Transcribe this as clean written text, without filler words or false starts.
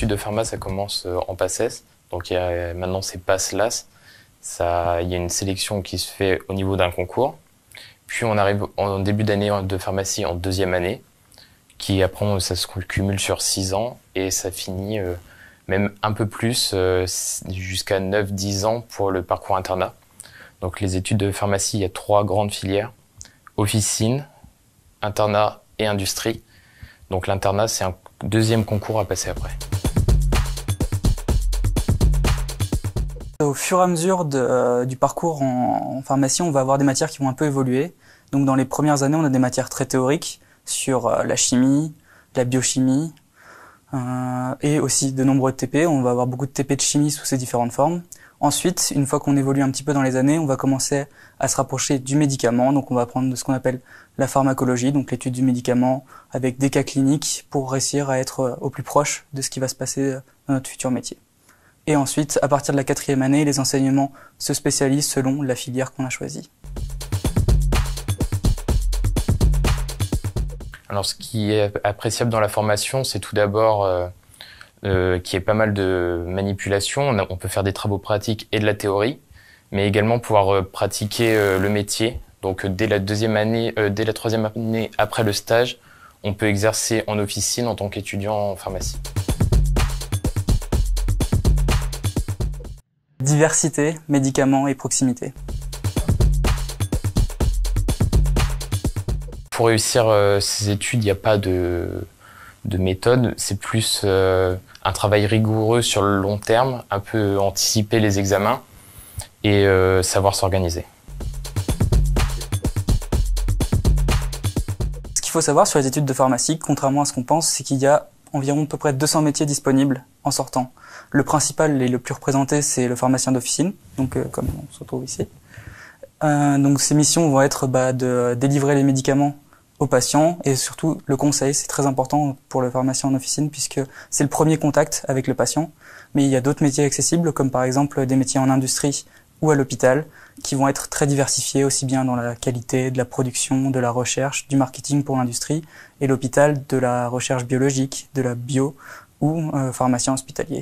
études de pharma, ça commence en PACES. Donc maintenant, c'est PASS-LAS. Il y a une sélection qui se fait au niveau d'un concours. Puis on arrive en début d'année de pharmacie en deuxième année, qui après, ça se cumule sur 6 ans et ça finit même un peu plus, jusqu'à 9-10 ans pour le parcours internat. Donc les études de pharmacie, il y a 3 grandes filières: officine, internat et industrie. Donc l'internat, c'est un deuxième concours à passer après. Au fur et à mesure du parcours en pharmacie, on va avoir des matières qui vont un peu évoluer. Donc dans les premières années, on a des matières très théoriques sur la chimie, la biochimie, et aussi de nombreux TP. On va avoir beaucoup de TP de chimie sous ses différentes formes. Ensuite, une fois qu'on évolue un petit peu dans les années, on va commencer à se rapprocher du médicament. Donc on va prendre de ce qu'on appelle la pharmacologie, donc l'étude du médicament avec des cas cliniques pour réussir à être au plus proche de ce qui va se passer dans notre futur métier. Et ensuite, à partir de la 4e année, les enseignements se spécialisent selon la filière qu'on a choisie. Alors ce qui est appréciable dans la formation, c'est tout d'abord qu'il y ait pas mal de manipulations. On peut faire des travaux pratiques et de la théorie, mais également pouvoir pratiquer le métier. Donc dès la 3e année après le stage, on peut exercer en officine en tant qu'étudiant en pharmacie. Diversité, médicaments et proximité. Pour réussir ces études, il n'y a pas de méthode. C'est plus un travail rigoureux sur le long terme, un peu anticiper les examens et savoir s'organiser. Ce qu'il faut savoir sur les études de pharmacie, contrairement à ce qu'on pense, c'est qu'il y a environ à peu près 200 métiers disponibles en sortant. Le principal et le plus représenté, c'est le pharmacien d'officine, donc comme on se retrouve ici. Donc ces missions vont être de délivrer les médicaments aux patients et surtout le conseil, c'est très important pour le pharmacien en officine puisque c'est le premier contact avec le patient. Mais il y a d'autres métiers accessibles comme par exemple des métiers en industrie ou à l'hôpital qui vont être très diversifiés aussi bien dans la qualité, de la production, de la recherche, du marketing pour l'industrie et l'hôpital de la recherche biologique, de la bio ou pharmacien hospitalier.